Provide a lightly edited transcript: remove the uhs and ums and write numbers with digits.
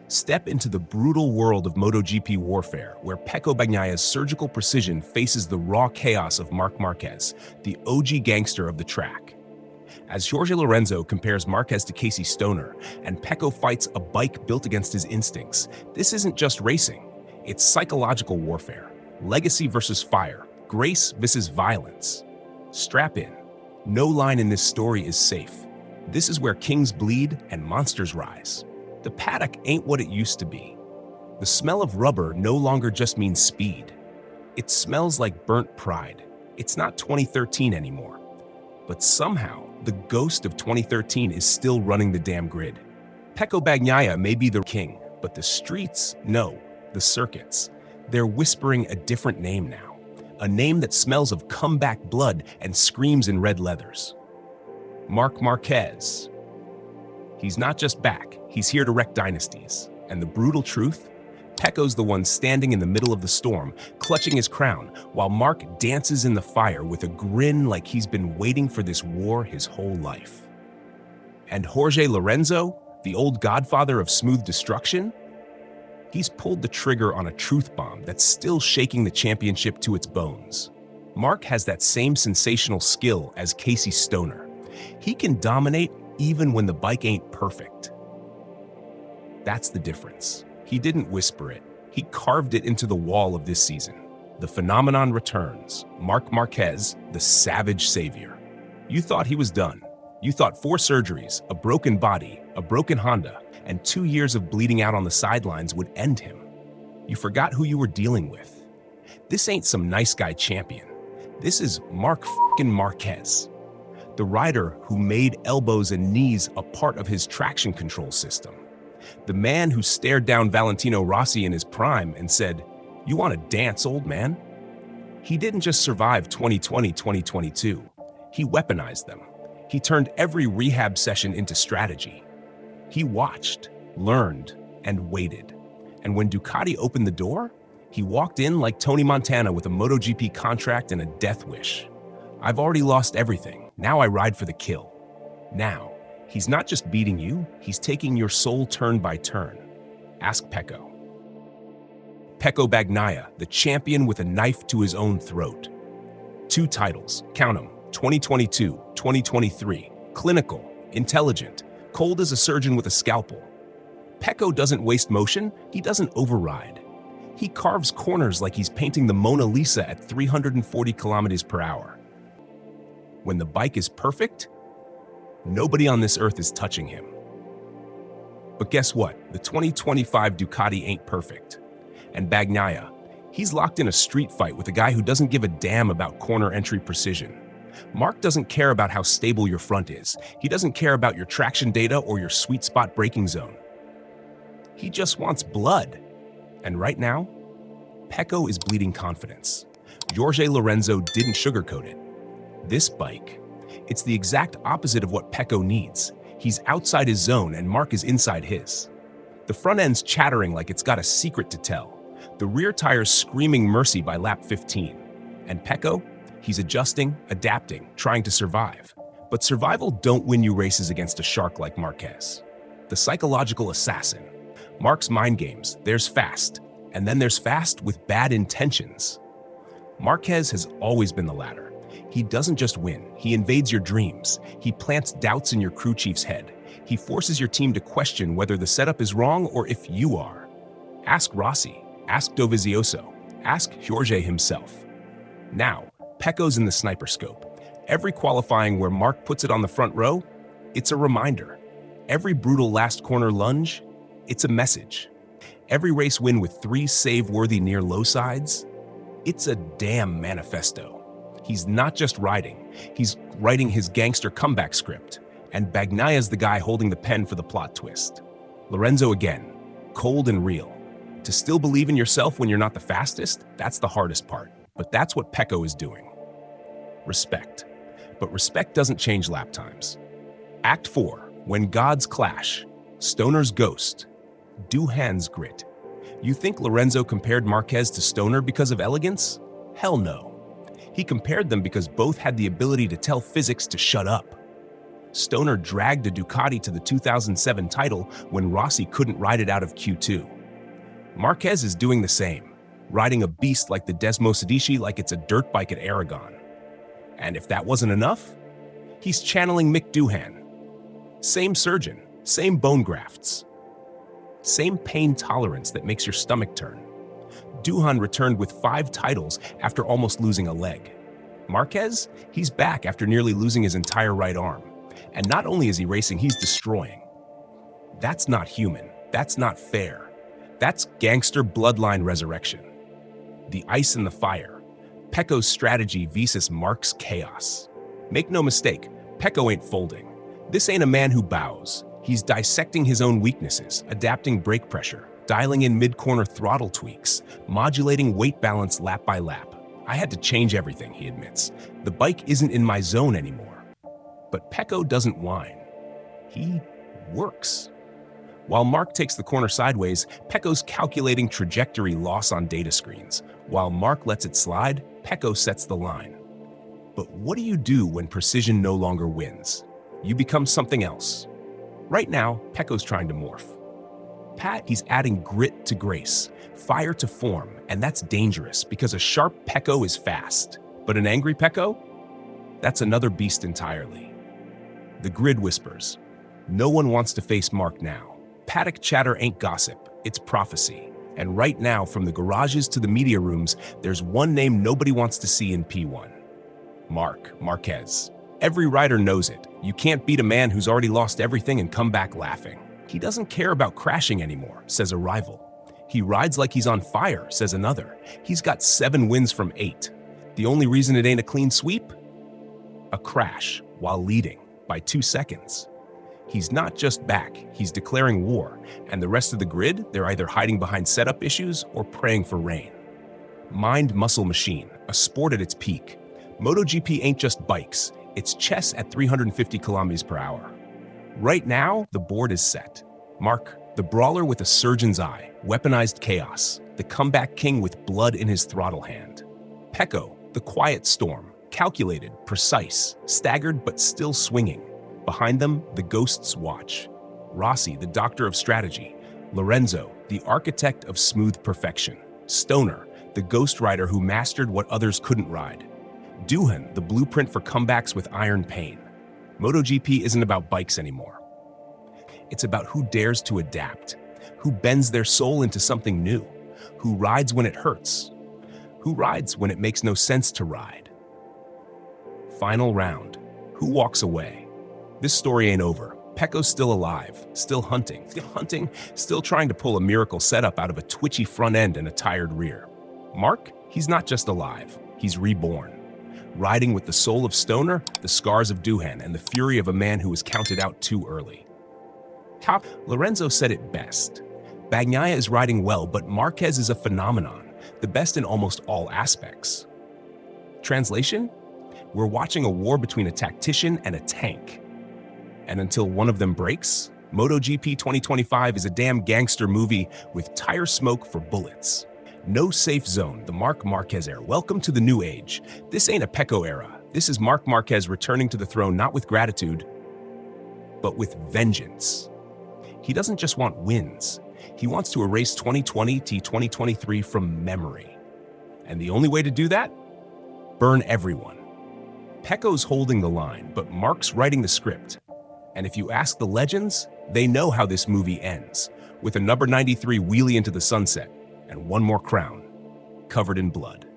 Step into the brutal world of MotoGP warfare, where Pecco Bagnaia's surgical precision faces the raw chaos of Marc Marquez, the OG gangster of the track. As Jorge Lorenzo compares Marquez to Casey Stoner, and Pecco fights a bike built against his instincts, this isn't just racing, it's psychological warfare. Legacy versus fire, grace versus violence. Strap in. No line in this story is safe. This is where kings bleed and monsters rise. The paddock ain't what it used to be. The smell of rubber no longer just means speed. It smells like burnt pride. It's not 2013 anymore. But somehow, the ghost of 2013 is still running the damn grid. Pecco Bagnaia may be the king, but the streets, no, the circuits. They're whispering a different name now. A name that smells of comeback blood and screams in red leathers. Marc Marquez. He's not just back, he's here to wreck dynasties. And the brutal truth? Pecco's the one standing in the middle of the storm, clutching his crown, while Marc dances in the fire with a grin like he's been waiting for this war his whole life. And Jorge Lorenzo, the old godfather of smooth destruction? He's pulled the trigger on a truth bomb that's still shaking the championship to its bones. Marc has that same sensational skill as Casey Stoner. He can dominate even when the bike ain't perfect. That's the difference. He didn't whisper it. He carved it into the wall of this season. The phenomenon returns. Marc Marquez, the savage savior. You thought he was done. You thought 4 surgeries, a broken body, a broken Honda, and 2 years of bleeding out on the sidelines would end him. You forgot who you were dealing with. This ain't some nice guy champion. This is Marc Marquez. The rider who made elbows and knees a part of his traction control system. The man who stared down Valentino Rossi in his prime and said, "You want to dance, old man?" He didn't just survive 2020-2022. He weaponized them. He turned every rehab session into strategy. He watched, learned, and waited. And when Ducati opened the door, he walked in like Tony Montana with a MotoGP contract and a death wish. "I've already lost everything. Now I ride for the kill." Now, he's not just beating you, he's taking your soul turn by turn. Ask Pecco. Pecco Bagnaia, the champion with a knife to his own throat. 2 titles, count them, 2022, 2023. Clinical, intelligent, cold as a surgeon with a scalpel. Pecco doesn't waste motion, he doesn't override. He carves corners like he's painting the Mona Lisa at 340 kilometers per hour. When the bike is perfect, nobody on this earth is touching him. But guess what? The 2025 Ducati ain't perfect. And Bagnaia, he's locked in a street fight with a guy who doesn't give a damn about corner entry precision. Marc doesn't care about how stable your front is. He doesn't care about your traction data or your sweet spot braking zone. He just wants blood. And right now, Pecco is bleeding confidence. Jorge Lorenzo didn't sugarcoat it. This bike, it's the exact opposite of what Pecco needs. He's outside his zone and Marc is inside his. The front end's chattering like it's got a secret to tell. The rear tire's screaming mercy by lap 15. And Pecco, he's adjusting, adapting, trying to survive. But survival don't win you races against a shark like Marquez. The psychological assassin. Marc's mind games, there's fast, and then there's fast with bad intentions. Marquez has always been the latter. He doesn't just win, he invades your dreams. He plants doubts in your crew chief's head. He forces your team to question whether the setup is wrong or if you are. Ask Rossi, ask Dovizioso, ask Jorge himself. Now, Pecco's in the sniper scope. Every qualifying where Marc puts it on the front row, it's a reminder. Every brutal last corner lunge, it's a message. Every race win with 3 save-worthy near-low sides, it's a damn manifesto. He's not just riding, he's writing his gangster comeback script. And Bagnaia's the guy holding the pen for the plot twist. Lorenzo again, cold and real. To still believe in yourself when you're not the fastest, that's the hardest part. But that's what Pecco is doing. Respect. But respect doesn't change lap times. Act 4, when gods clash. Stoner's ghost. Duhan's grit. You think Lorenzo compared Marquez to Stoner because of elegance? Hell no. He compared them because both had the ability to tell physics to shut up. Stoner dragged a Ducati to the 2007 title when Rossi couldn't ride it out of Q2. Marquez is doing the same, riding a beast like the Desmos Adichie like it's a dirt bike at Aragon. And if that wasn't enough, he's channeling Mick Doohan. Same surgeon, same bone grafts, same pain tolerance that makes your stomach turn. Doohan returned with 5 titles after almost losing a leg. Marquez, he's back after nearly losing his entire right arm. And not only is he racing, he's destroying. That's not human. That's not fair. That's gangster bloodline resurrection. The ice and the fire. Pecco's strategy versus Marc's chaos. Make no mistake, Pecco ain't folding. This ain't a man who bows. He's dissecting his own weaknesses, adapting brake pressure, dialing in mid-corner throttle tweaks, modulating weight balance lap by lap. I had to change everything, he admits. The bike isn't in my zone anymore. But Pecco doesn't whine. He works. While Marc takes the corner sideways, Pecco's calculating trajectory loss on data screens. While Marc lets it slide, Pecco sets the line. But what do you do when precision no longer wins? You become something else. Right now, Pecco's trying to morph. He's adding grit to grace, fire to form, and that's dangerous because a sharp Pecco is fast. But an angry Pecco? That's another beast entirely. The grid whispers. No one wants to face Marc now. Paddock chatter ain't gossip, it's prophecy. And right now, from the garages to the media rooms, there's one name nobody wants to see in P1. Marc Marquez. Every rider knows it. You can't beat a man who's already lost everything and come back laughing. He doesn't care about crashing anymore, says a rival. He rides like he's on fire, says another. He's got 7 wins from 8. The only reason it ain't a clean sweep? A crash while leading by 2 seconds. He's not just back, he's declaring war, and the rest of the grid, they're either hiding behind setup issues or praying for rain. Mind-muscle machine, a sport at its peak. MotoGP ain't just bikes, it's chess at 350 kilometers per hour. Right now, the board is set. Marc, the brawler with a surgeon's eye, weaponized chaos, the comeback king with blood in his throttle hand. Pecco, the quiet storm, calculated, precise, staggered but still swinging. Behind them, the ghosts watch. Rossi, the doctor of strategy. Lorenzo, the architect of smooth perfection. Stoner, the ghost rider who mastered what others couldn't ride. Doohan, the blueprint for comebacks with iron pain. MotoGP isn't about bikes anymore. It's about who dares to adapt, who bends their soul into something new, who rides when it hurts, who rides when it makes no sense to ride. Final round. Who walks away? This story ain't over. Pecco's still alive, still hunting, still trying to pull a miracle setup out of a twitchy front end and a tired rear. Marc, he's not just alive, he's reborn. Riding with the soul of Stoner, the scars of Doohan, and the fury of a man who was counted out too early. Lorenzo said it best. Bagnaia is riding well, but Marquez is a phenomenon, the best in almost all aspects. Translation? We're watching a war between a tactician and a tank. And until one of them breaks, MotoGP 2025 is a damn gangster movie with tire smoke for bullets. No safe zone, the Marc Marquez era. Welcome to the new age. This ain't a Pecco era. This is Marc Marquez returning to the throne not with gratitude, but with vengeance. He doesn't just want wins. He wants to erase 2020 to 2023 from memory. And the only way to do that? Burn everyone. Pecco's holding the line, but Marc's writing the script. And if you ask the legends, they know how this movie ends, with a number 93 wheelie into the sunset and one more crown, covered in blood.